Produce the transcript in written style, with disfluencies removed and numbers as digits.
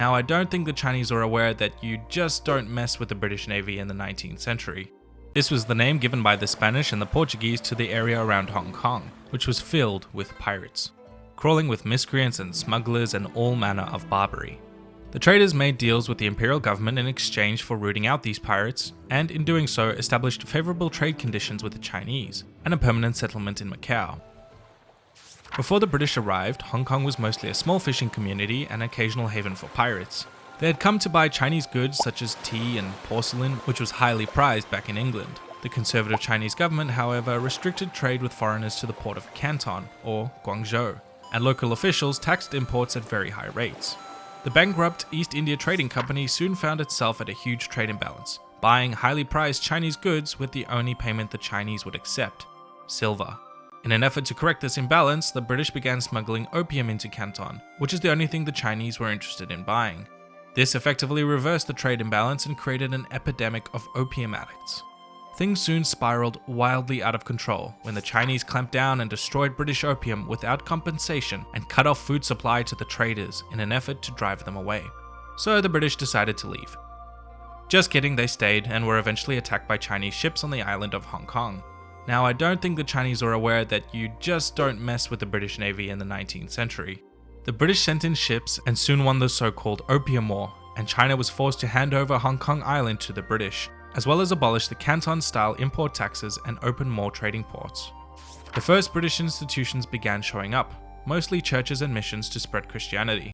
Now, I don't think the Chinese are aware that you just don't mess with the British Navy in the 19th century. This was the name given by the Spanish and the Portuguese to the area around Hong Kong, which was filled with pirates, crawling with miscreants and smugglers and all manner of barbary. The traders made deals with the imperial government in exchange for rooting out these pirates, and in doing so established favourable trade conditions with the Chinese, and a permanent settlement in Macau. Before the British arrived, Hong Kong was mostly a small fishing community and occasional haven for pirates. They had come to buy Chinese goods such as tea and porcelain, which was highly prized back in England. The conservative Chinese government, however, restricted trade with foreigners to the port of Canton, or Guangzhou, and local officials taxed imports at very high rates. The bankrupt East India Trading Company soon found itself at a huge trade imbalance, buying highly prized Chinese goods with the only payment the Chinese would accept: silver. In an effort to correct this imbalance, the British began smuggling opium into Canton, which is the only thing the Chinese were interested in buying. This effectively reversed the trade imbalance and created an epidemic of opium addicts. Things soon spiraled wildly out of control when the Chinese clamped down and destroyed British opium without compensation and cut off food supply to the traders in an effort to drive them away. So the British decided to leave. Just kidding, they stayed and were eventually attacked by Chinese ships on the island of Hong Kong. Now, I don't think the Chinese are aware that you just don't mess with the British Navy in the 19th century. The British sent in ships and soon won the so-called Opium War, and China was forced to hand over Hong Kong Island to the British, as well as abolish the Canton-style import taxes and open more trading ports. The first British institutions began showing up, mostly churches and missions to spread Christianity.